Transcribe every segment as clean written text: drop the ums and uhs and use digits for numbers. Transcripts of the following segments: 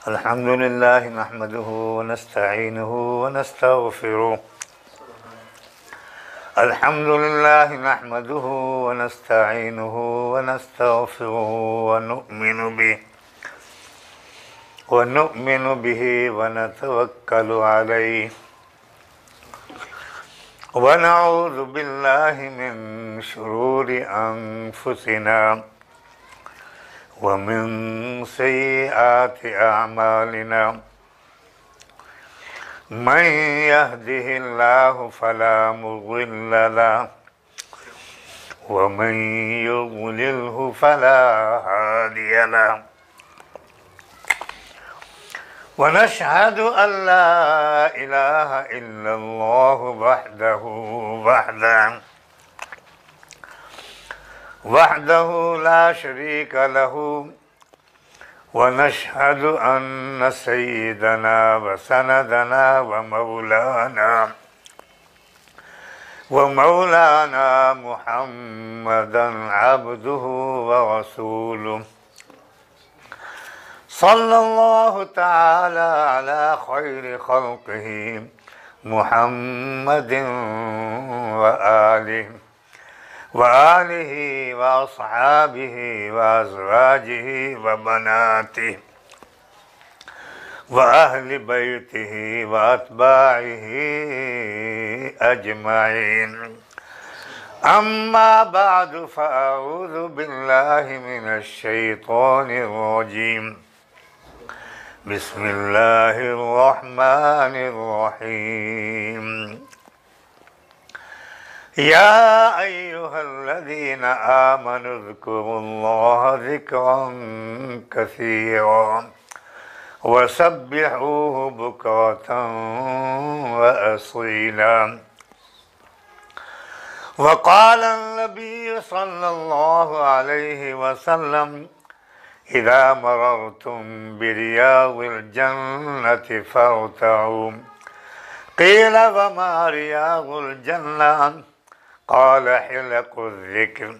الحمد لله نحمده ونستعينه ونستغفره. الحمد لله نحمده ونستعينه ونستغفره ونؤمن به ونتوكل عليه ونعوذ بالله من شرور أنفسنا ومن سيئات أعمالنا. من يهده الله فلا مضل له ومن يضلله فلا هادي له. ونشهد أن لا إله إلا الله وحده لا شريك له. ونشهد أن سيدنا وسندنا ومولانا محمدا عبده ورسوله. صلى الله تعالى على خير خلقه محمد وآله وأصحابه وأزواجه وبناته وأهل بيته وأتباعه أجمعين. أما بعد فأعوذ بالله من الشيطان الرجيم. بسم الله الرحمن الرحيم. يا أيها الذين آمنوا اذكروا الله ذكرا كثيرا وسبحوه بكرة وأصيلا. وقال النبي صلى الله عليه وسلم إذا مررتم برياض الجنة فارتعوا. قيل وما رياض الجنة؟ قال حلق الذكر.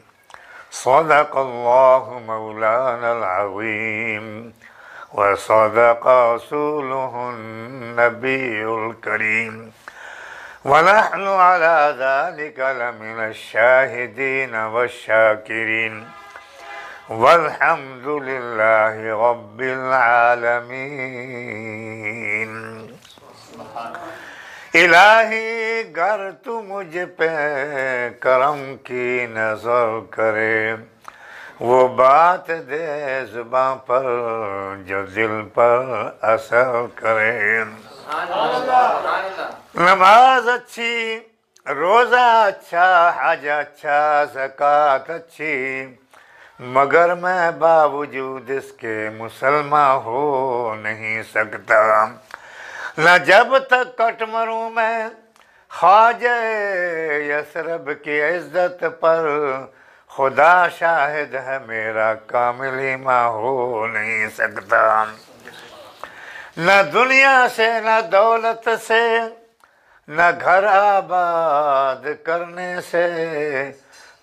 صدق الله مولانا العظيم وصدق رسوله النبي الكريم ونحن على ذلك لمن الشاهدين والشاكرين والحمد لله رب العالمين. الہی گر تو مجھ پہ کرم کی نظر کرے، وہ بات دے زباں پر جو دل پر اثر کرے. نماز اچھی، روزہ اچھا، حج اچھا، زکوٰۃ اچھی، مگر میں باوجود اس کے مسلمان ہو نہیں سکتا. نہ جب تک کٹ مروں میں خواجہ یثرب کی عزت پر، خدا شاہد ہے میرا کامل ایمان ہو نہیں سکتا. نہ دنیا سے، نہ دولت سے، نہ گھر آباد کرنے سے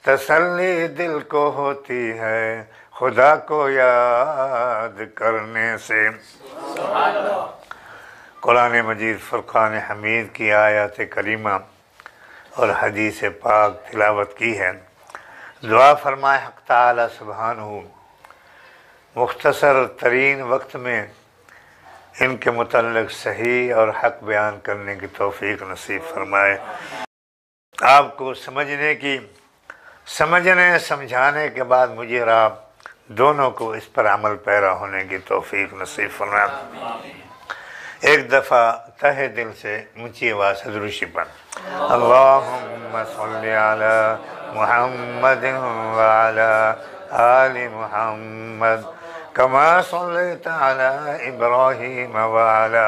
تسلی دل کو ہوتی ہے، خدا کو یاد کرنے سے. قرآن مجید فرقان حمید کی آیات کریمہ اور حدیث پاک تلاوت کی ہے. دعا فرمائے حق تعالی سبحانہ مختصر ترین وقت میں ان کے متعلق صحیح اور حق بیان کرنے کی توفیق نصیب فرمائے. آپ کو سمجھنے سمجھانے کے بعد مجھے اور آپ دونوں کو اس پر عمل پیرا ہونے کی توفیق نصیب فرمائے. ایک دفعہ تہ دل سے اونچی آواز سے درود پڑھ. اللہم صلی علی محمد وعلی آل محمد کما صلیت علی ابراہیم وعلی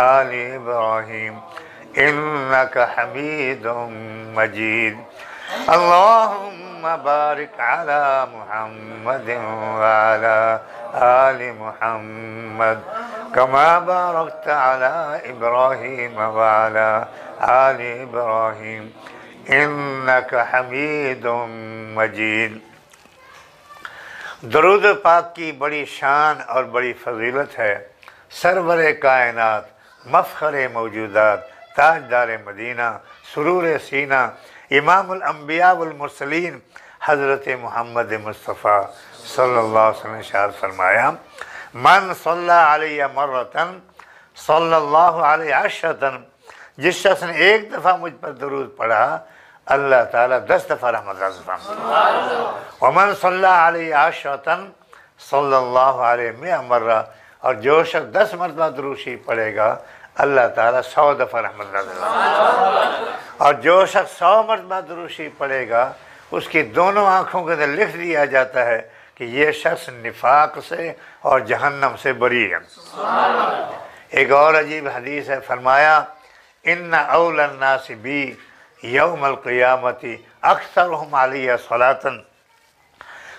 آل ابراہیم انک حمید مجید. اللہم بارک علی محمد وعلی آل محمد كما باركت على إبراهيم وعلى آل إبراهيم إنك حميد مجيد. درود پاک کی بڑی شان اور بڑی فضیلت ہے. سرور کائنات، مفخر موجودات، تاجدار مدینہ، سرور سینہ، امام الانبیاء والمرسلین حضرت محمد مصطفیٰ صلی اللہ علیہ وسلم نے ارشاد فرمایا من صلی علیہ مرتن صلی اللہ علیہ عشرتن، جس شخص نے ایک دفعہ مجھ پر درود پڑھا اللہ تعالیٰ 10 دفعہ رحمت نازل فرمائے، ومن صلی علیہ عشرتن صلی اللہ علیہ 100 مرہ، اور جو شخص 10 مرتبہ درود شریف پڑھے گا اللہ تعالیٰ 100 دفعہ رحمت نازل فرمائے، اور جو شخص 100 مرتبہ درود شریف پڑھے گا اس کی دونوں آنکھوں کے اندر لکھ دیا جاتا ہے کہ یہ شخص نفاق سے اور جہنم سے بری ہے۔ ایک اور عجیب حدیث ہے، فرمایا ان اول الناس بی یوم القیامت اکثرهم علی صلاۃ،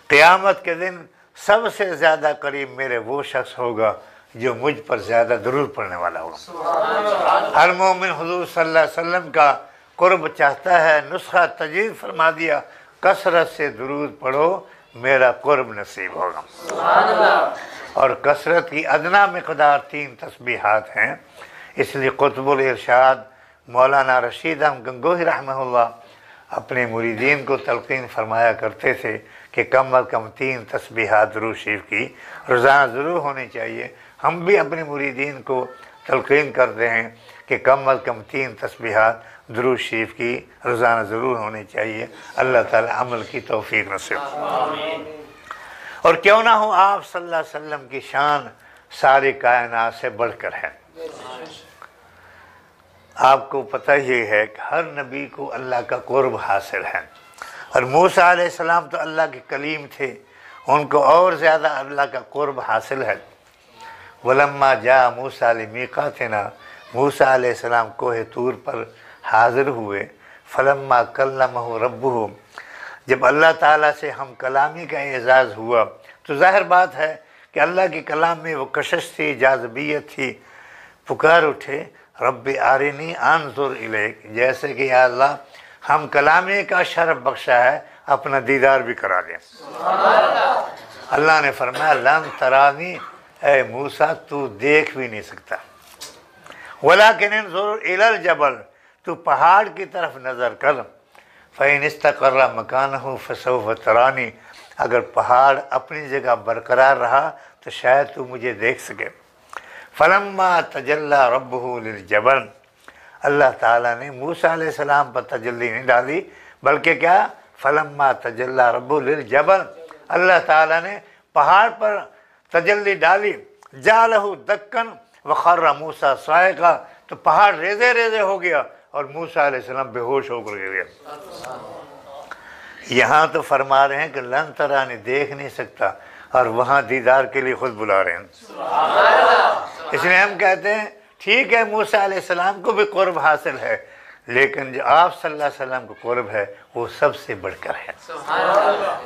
قیامت کے دن سب سے زیادہ قریب میرے وہ شخص ہوگا جو مجھ پر زیادہ درود پڑھنے والا ہوگا۔ ہر مومن حضور صلی اللہ علیہ وسلم کا قرب چاہتا ہے، نسخہ تجویز فرما دیا کثرت سے درود پڑھو میرا قرب نصیب ہوگا۔ اور کثرت کی ادنا مقدار 3 تسبیحات ہیں، اس لیے قطب الارشاد مولانا رشید احمد گنگوہی رحمہ اللہ اپنے مریدین کو تلقین فرمایا کرتے تھے کہ کم از کم 3 تسبیحات درود شریف کی روزانہ ضرور ہونی چاہیے۔ ہم بھی اپنے مریدین کو تلقین کرتے ہیں کہ کم از کم 3 تسبیحات درود شریف کی روزانہ ضرور ہونی چاہیے۔ اللہ تعالیٰ عمل کی توفیق نصیب۔ اور کیوں نہ ہو آپ صلی اللہ علیہ وسلم کی شان ساری کائنات سے بڑھ کر ہے۔ آپ کو پتہ یہ ہے کہ ہر نبی کو اللہ کا قرب حاصل ہے، اور موسیٰ علیہ السلام تو اللہ کے کلیم تھے، ان کو اور زیادہ اللہ کا قرب حاصل ہے۔ وَلَمَّا جَاءَ مُوسَىٰ لِمِيقَاتِنَا، موسیٰ علیہ السلام کوہ طور پر حاضر ہوئے، فَلَمَّا كَلَّمَهُ رَبُّهُ، جب اللہ تعالیٰ سے ہم کلامی کا اعزاز ہوا تو ظاہر بات ہے کہ اللہ کے کلام میں وہ کشش تھی، جاذبیت تھی، پکار اٹھے رب آرنی انظر الیک، جیسے کہ یا اللہ ہم کلامی کا شرف بخشا ہے اپنا دیدار بھی کرا دیں۔ اللہ نے فرمایا لن ترانی، اے موسیٰ تو دیکھ بھی نہیں سکتا، ولیکن انظر الی الجبل، تو پہاڑ کی طرف نظر کر، فَإِنِ اسْتَقَرَّ مَكَانَهُ فَسَوْفَ تَرَانِي، اگر پہاڑ اپنی جگہ برقرار رہا تو شاید تو مجھے دیکھ سکے۔ فَلَمَّا تَجَلَّى رَبُّهُ لِلْجَبَلِ، اللہ تعالیٰ نے موسیٰ علیہ السلام پر تجلی نہیں ڈالی بلکہ کیا، فَلَمَّا تَجَلَّى رَبُّهُ لِلْجَبَلِ، اللہ تعالیٰ نے پہاڑ پر تجلی ڈالی، جَعَلَهُ دَكًّا وَخَرَّ مُوسَىٰ صَاعِقًا، تو پہاڑ ریزے ریزے ہو گیا اور موسیٰ علیہ السلام بے ہوش ہو کر گئے۔ یہاں تو فرما رہے ہیں کہ لن ترانی، دیکھ نہیں سکتا، اور وہاں دیدار کے لیے خود بلا رہے ہیں۔ اس لیے ہم کہتے ہیں ٹھیک ہے موسیٰ علیہ السلام کو بھی قرب حاصل ہے، لیکن جو آپ صلی اللہ علیہ وسلم کو قرب ہے وہ سب سے بڑھ کر ہے۔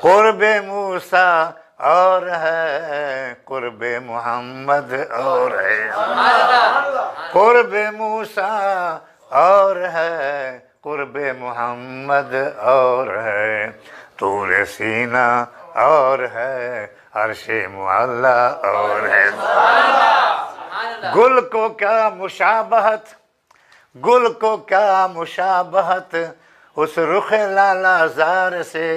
قرب موسیٰ اور ہے، قرب محمد اور ہے، قرب موسیٰ اور ہے، قرب محمد اور ہے، طور سینہ اور ہے، عرش معلا اور ہے۔ گل کو کیا مشابہت، گل کو کیا مشابہت اس رخ لالا زار سے،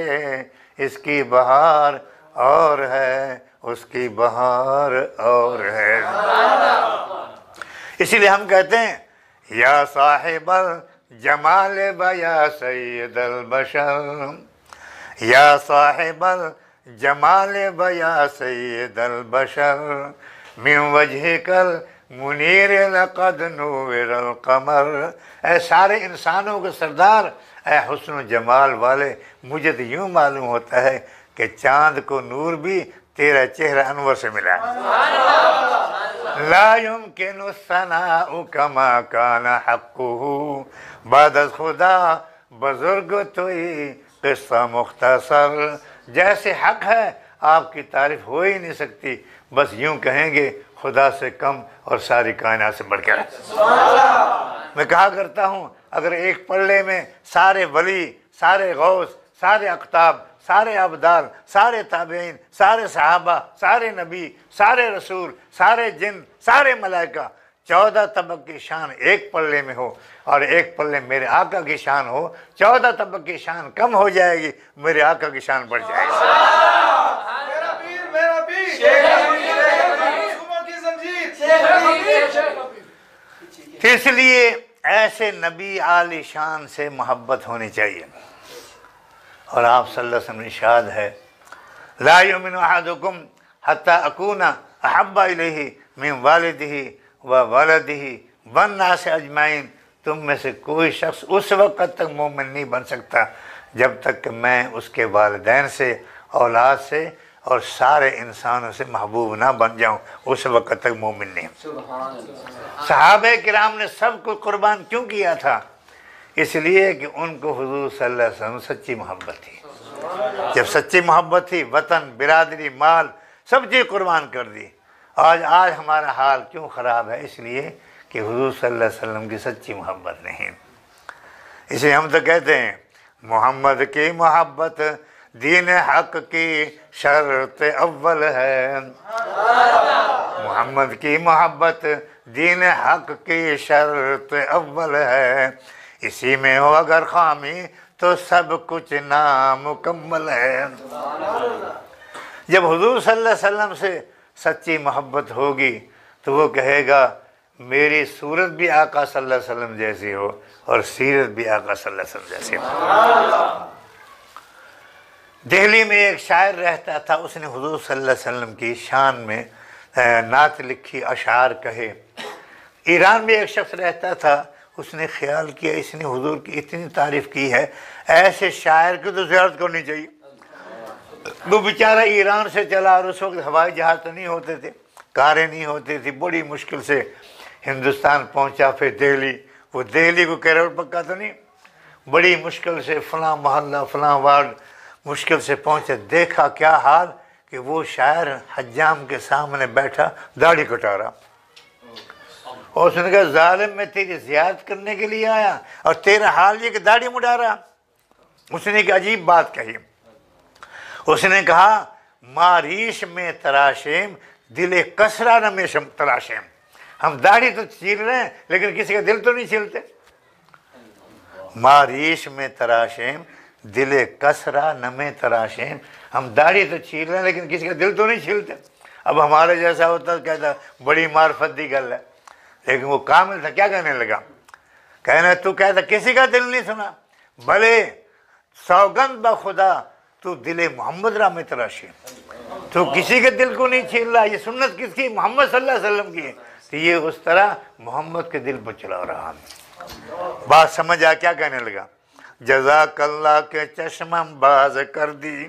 اس کی بہار اور ہے، اس کی بہار اور ہے۔ اسی لیے ہم کہتے ہیں یا صاحب الجمال بیا سید البشر، یا صاحب الجمال بیا سید البشر، من وجہک المنیر لقد نور القمر، اے سارے انسانوں کے سردار، اے حسن و جمال والے، مجھے تو یوں معلوم ہوتا ہے کہ چاند کو نور بھی تیرا چہرہ انور سے ملا ہے۔ لا يمكن الثناء كما كان حقه، بعد از خدا بزرگ توئی قصہ مختصر، جیسے حق ہے آپ کی تعریف ہو ہی نہیں سکتی، بس یوں کہیں گے خدا سے کم اور ساری کائنات سے بڑھ کر۔ میں کہا کرتا ہوں اگر ایک پلے میں سارے ولی، سارے غوث، سارے اقطاب، سارے ابدال، سارے تابعین، سارے صحابہ، سارے نبی، سارے رسول، سارے جن، سارے ملائکہ 14 طبق کی شان ایک پلے میں ہو اور ایک پلے میرے آقا کی شان ہو، 14 طبق کی شان کم ہو جائے گی، میرے آقا کی شان بڑھ جائے گی۔ اس لیے ایسے نبی عالی شان سے محبت ہونی چاہیے۔ اور آپ صلی اللہ علیہ وسلم ارشاد ہے لا یؤمن احدکم حتی اکون احب الیہ من والدہ وولدہ والناس اجمعین، تم میں سے کوئی شخص اس وقت تک مومن نہیں بن سکتا جب تک کہ میں اس کے والدین سے، اولاد سے اور سارے انسانوں سے محبوب نہ بن جاؤں، اس وقت تک مومن نہیں۔ صحابہ کرام نے سب کو قربان کیوں کیا تھا؟ اس لیے کہ ان کو حضور صلی اللہ علیہ وسلم سچی محبت تھی۔ جب سچی محبت تھی، وطن، برادری، مال سب چیز قربان کر دی۔ آج ہمارا حال کیوں خراب ہے؟ اس لیے کہ حضور صلی اللہ علیہ وسلم کی سچی محبت نہیں۔ اس لیے ہم تو کہتے ہیں محمد کی محبت دین حق کی شرط اول ہے، محمد کی محبت دین حق کی شرط اول ہے، اسی میں ہو اگر خامی تو سب کچھ نامکمل ہے۔ جب حضور صلی اللہ علیہ وسلم سے سچی محبت ہوگی تو وہ کہے گا میری صورت بھی آقا صلی اللہ علیہ وسلم جیسی ہو اور سیرت بھی آقا صلی اللہ علیہ وسلم جیسی ہو۔ دہلی میں ایک شاعر رہتا تھا، اس نے حضور صلی اللہ علیہ وسلم کی شان میں نعت لکھی، اشعار کہے۔ ایران میں ایک شخص رہتا تھا، اس نے خیال کیا اس نے حضور کی اتنی تعریف کی ہے، ایسے شاعر کی تو زیارت کرنی چاہیے۔ وہ بیچارہ ایران سے چلا اور اس وقت ہوائی جہاز تو نہیں ہوتے تھے، کاریں نہیں ہوتی تھی، بڑی مشکل سے ہندوستان پہنچا، پھر دہلی، وہ دہلی کو کیرول پکا تو نہیں، بڑی مشکل سے فلاں محلہ فلاں وارڈ مشکل سے پہنچے، دیکھا کیا حال کہ وہ شاعر حجام کے سامنے بیٹھا داڑھی کٹا رہا، اور اس نے کہا ظالم میں تیری زیارت کرنے کے لیے آیا اور تیرا حال یہ کہ داڑھی مڈا رہا۔ اس نے ایک عجیب بات کہی، اس نے کہا ماریش میں تراشیم دل کسرا نہ میں تراشیم، ہم داڑھی تو چیر رہے ہیں لیکن کسی کا دل تو نہیں چھیلتے۔ ماریش میں تراشیم دل کسرا نہ میں تراشیم، ہم داڑھی تو چھیل رہے ہیں لیکن کسی کا دل تو نہیں چھیلتے۔ اب ہمارے جیسا ہوتا تو کہتا بڑی معرفت دی گل ہے، لیکن وہ کامل تھا، کیا کہنے لگا؟ کہنا تو کہتا کسی کا دل نہیں سنا، بھلے سوگند بخدا تو دل محمد را میں تراشی، تو کسی کے دل کو نہیں چھیل رہا۔ یہ سنت کس کی؟ محمد صلی اللہ علیہ وسلم کی ہے، تو یہ اس طرح محمد کے دل پر چلا رہا۔ بات سمجھ آ کیا کہنے لگا؟ جزاک اللہ کے چشمم باز کر دی،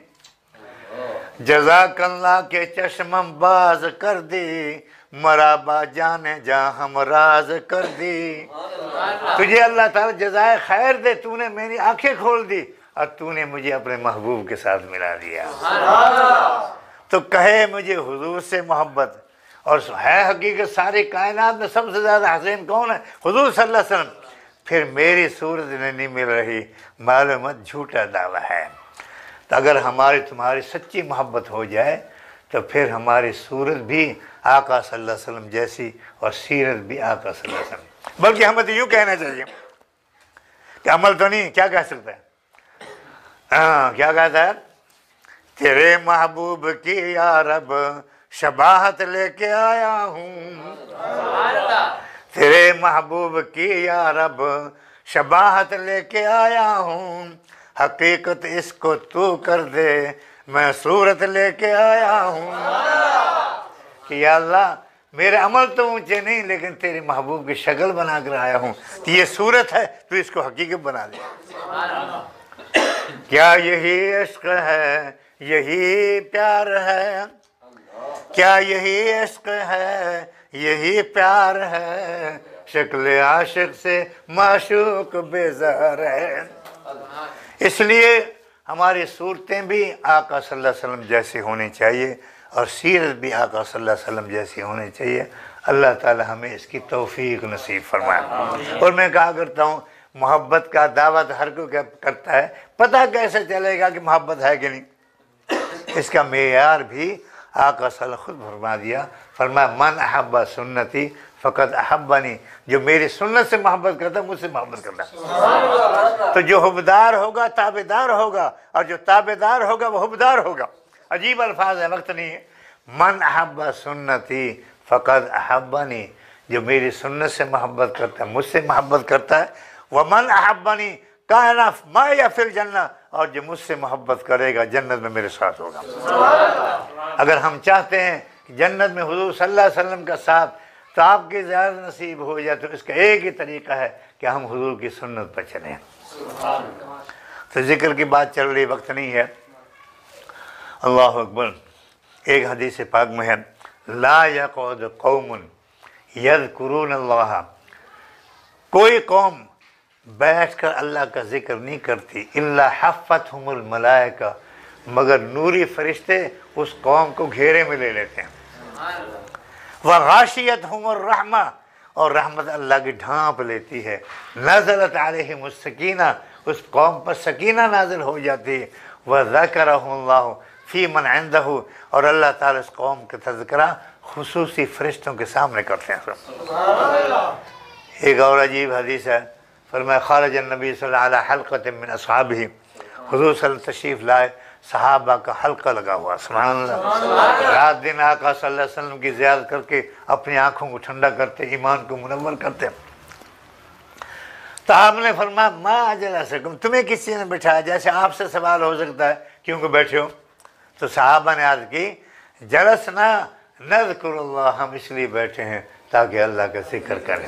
جزاک اللہ کے چشمم باز کر دی، مرابا جانے جا ہم راز کر دی۔ تجھے اللہ تعالیٰ جزائے خیر دے، تو نے میری آنکھیں کھول دی اور تو نے مجھے اپنے محبوب کے ساتھ ملا دیا۔ تو کہے مجھے حضور سے محبت، اور ہے حقیقت ساری کائنات میں سب سے زیادہ حسین کون ہے؟ حضور صلی اللہ علیہ وسلم۔ پھر میری صورت نہیں مل رہی، معلومات جھوٹا دعویٰ ہے۔ تو اگر ہماری تمہاری سچی محبت ہو جائے تو پھر ہماری صورت بھی آقا صلی اللہ علیہ وسلم جیسی اور سیرت بھی آقا صلی اللہ علیہ وسلم، بلکہ ہمیں تو یوں کہنا چاہیے کہ عمل تو نہیں، کیا کہہ سکتا ہے؟ کیا کہتا ہے؟ تیرے محبوب کی یا رب شباہت لے کے آیا ہوں، تیرے محبوب کی یا رب شباہت لے کے آیا ہوں، حقیقت اس کو تو کر دے میں صورت لے کے آیا ہوں۔ کہ یا اللہ میرے عمل تو اونچے نہیں لیکن تیرے محبوب کی شکل بنا کر آیا ہوں، تو یہ صورت ہے تو اس کو حقیقت بنا دے۔ کیا یہی عشق ہے، یہی پیار ہے، کیا یہی عشق ہے، یہی پیار ہے، شکل عاشق سے معشوق بیزار ہے۔ اس لیے ہماری صورتیں بھی آقا صلی اللہ علیہ وسلم جیسی ہونی چاہیے اور سیرت بھی آقا صلی اللہ علیہ وسلم جیسی ہونی چاہیے۔ اللہ تعالی ہمیں اس کی توفیق نصیب فرمائے۔ اور میں کہا کرتا ہوں محبت کا دعویٰ ہر کوئی کرتا ہے، پتہ کیسے چلے گا کہ محبت ہے کہ نہیں؟ اس کا معیار بھی آقا صلی اللہ علیہ وسلم خود فرما دیا، فرمایا من احب سنتی فقط احبنی، جو میری سنت سے محبت کرتا ہے مجھ سے محبت کرتا ہے۔ تو جو حبدار ہوگا تابعدار ہوگا، اور جو تابعدار ہوگا وہ حبدار ہوگا۔ عجیب الفاظ ہے، وقت نہیں ہے۔ من احب سنتی فقط احبنی، جو میری سنت سے محبت کرتا ہے مجھ سے محبت کرتا ہے۔ ومن احبنی کان معی فی الجنہ، اور جو مجھ سے محبت کرے گا جنت میں میرے ساتھ ہوگا۔ اگر ہم چاہتے ہیں کہ جنت میں حضور صلی اللہ علیہ وسلم کا ساتھ تو آپ کی زیادہ نصیب ہو جائے، تو اس کا ایک ہی طریقہ ہے کہ ہم حضور کی سنت پر چلیں۔ تو ذکر کی بات چل رہی، وقت نہیں ہے۔ اللہ اکبر۔ ایک حدیث پاک میں ہے لا یقعد قوم یذکرون اللہ، کوئی قوم بیٹھ کر اللہ کا ذکر نہیں کرتی الا حفتہم الملائکہ، مگر نوری فرشتے اس قوم کو گھیرے میں لے لیتے ہیں۔ وغاشیتہم الرحمہ، اور رحمت اللہ کی ڈھانپ لیتی ہے۔ نزلت علیہم السکینہ، اس قوم پر سکینہ نازل ہو جاتی ہے۔ وذکرہم اللہ فی من عندہ، اور اللہ تعالیٰ اس قوم کا تذکرہ خصوصی فرشتوں کے سامنے کرتے ہیں۔ ایک اور عجیب حدیث ہے، فرمایا خارج النبی صلی اللہ علیہ حلقۃ من اصحابہ، حضور صلی اللہ علیہ وسلم تشریف لائے، صحابہ کا حلقہ لگا ہوا، سبحان اللہ۔ رات دن آقا صلی اللہ علیہ وسلم کی زیارت کر کے اپنی آنکھوں کو ٹھنڈا کرتے، ایمان کو منور کرتے۔ تو آپ نے فرمایا ما اجلسکم، تمہیں کس چیز نے بٹھایا؟ جیسے آپ سے سوال ہو سکتا ہے کیوں کہ بیٹھے ہو؟ تو صحابہ نے عرض کی جلسنا نذکر اللہ، ہم اس لیے بیٹھے ہیں تاکہ اللہ کا ذکر کریں۔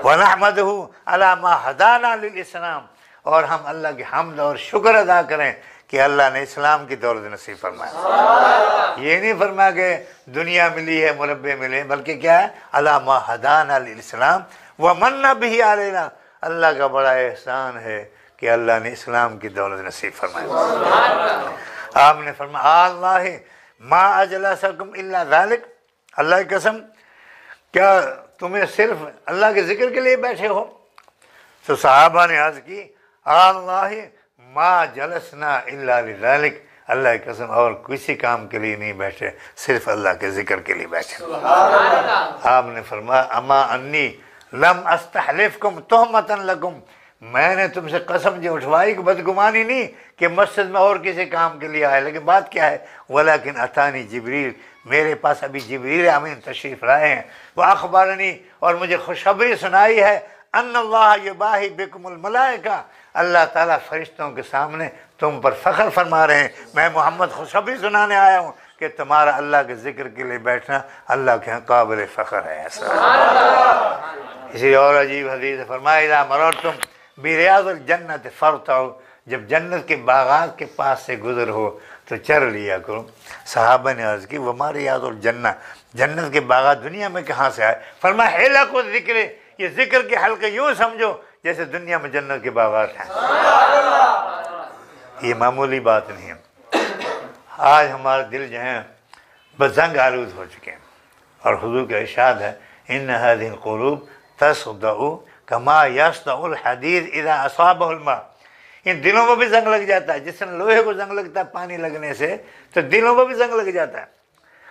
وَنَحْمَدُهُ عَلَى مَا هَدَانَا لِلْإِسْلَامِ، اور ہم اللہ کی حمد اور شکر ادا کریں کہ اللہ نے اسلام کی دولت نصیب فرمایا۔ یہ نہیں فرمایا کہ دنیا ملی ہے، مربع ملے، بلکہ کیا ہے عَلَى مَا هَدَانَا لِلْإِسْلَامِ وَمَنَّ بِهِ عَلَيْنَا، اللہ کا بڑا احسان ہے کہ اللہ نے اسلام کی دولت نصیب فرمایا۔ آپ نے فرمایا اللہ ما اجلسکم الا ذالک، اللہ کی قسم کیا تمہیں صرف اللہ کے ذکر کے لیے بیٹھے ہو؟ تو صحابہ نے عرض کی اللہ ما جلسنا الا لذالک، اللہ کی قسم اور کسی کام کے لیے نہیں بیٹھے، صرف اللہ کے ذکر کے لیے بیٹھے۔ آپ نے فرمایا اما انی لم استحلفکم تہمتا لکم، میں نے تم سے قسم جو اٹھوائی کہ بدگمانی نہیں کہ مسجد میں اور کسی کام کے لیے آئے، لیکن بات کیا ہے ولیکن اتانی جبریل، میرے پاس ابھی جبریل امین تشریف لائے ہیں، وہ اخبارنی، اور مجھے خوشخبری سنائی ہے ان اللہ یباہی بکم الملائکہ، اللہ تعالیٰ فرشتوں کے سامنے تم پر فخر فرما رہے ہیں۔ میں محمد خوشخبری سنانے آیا ہوں کہ تمہارا اللہ کے ذکر کے لیے بیٹھنا اللہ کے ہاں قابل فخر ہے۔ اسی اور عجیب حدیث فرمایا اذا مررتم بریاض الجنت فرتعوا، جب جنت کے باغات کے پاس سے گزر ہو تو چر لیا کرو۔ صحابہ نے عرض کی وما ریاض الجنہ، جنت کے باغات دنیا میں کہاں سے آئے؟ فرمایا حلق الذکر، یہ ذکر کے حلقے یوں سمجھو جیسے دنیا میں جنت کے باغات ہیں۔ یہ معمولی بات نہیں ہے۔ آج ہمارے دل جو ہیں بزنگ آلود ہو چکے ہیں، اور حضور کا ارشاد ہے ان هذه القلوب تصدع كما يصدع الحديد اذا اصابه الماء، ان دلوں میں بھی زنگ لگ جاتا ہے، جس طرح لوہے کو زنگ لگتا ہے پانی لگنے سے، تو دلوں میں بھی زنگ لگ جاتا ہے۔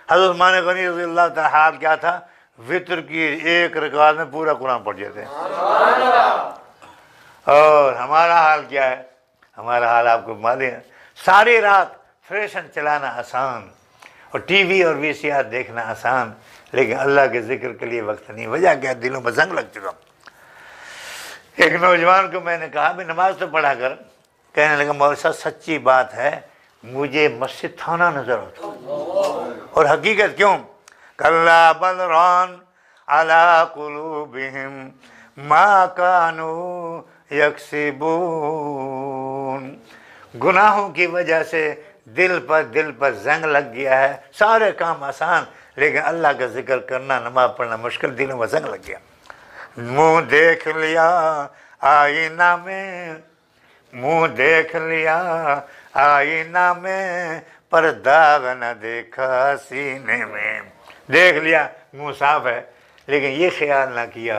حضرت عثمان غنی رضی اللہ تعالیٰ حال کیا تھا، وطر کی ایک رکعت میں پورا قرآن پڑھ جاتے ہیں۔ اور ہمارا حال کیا ہے؟ ہمارا حال آپ کو معلوم ہے، ساری رات فیشن چلانا آسان، اور ٹی وی اور وی سی آر دیکھنا آسان، لیکن اللہ کے ذکر کے لیے وقت نہیں۔ وجہ کیا؟ دلوں میں زنگ لگ چکا۔ ایک نوجوان کو میں نے کہا بھی نماز تو پڑھا کر، کہنے لگا مولوی صاحب سچی بات ہے مجھے مسجد تھانہ نظر آتا، اور حقیقت کیوں؟ کلا بل ران علی قلوبہم ما کانوا یکسبون، گناہوں کی وجہ سے دل پر زنگ لگ گیا ہے، سارے کام آسان، لیکن اللہ کا ذکر کرنا، نماز پڑھنا مشکل، دلوں میں زنگ لگ گیا۔ منہ دیکھ لیا آئینہ میں، منہ دیکھ لیا آئینہ میں، پر داغ نہ دیکھا سینے میں۔ دیکھ لیا منہ صاف ہے، لیکن یہ خیال نہ کیا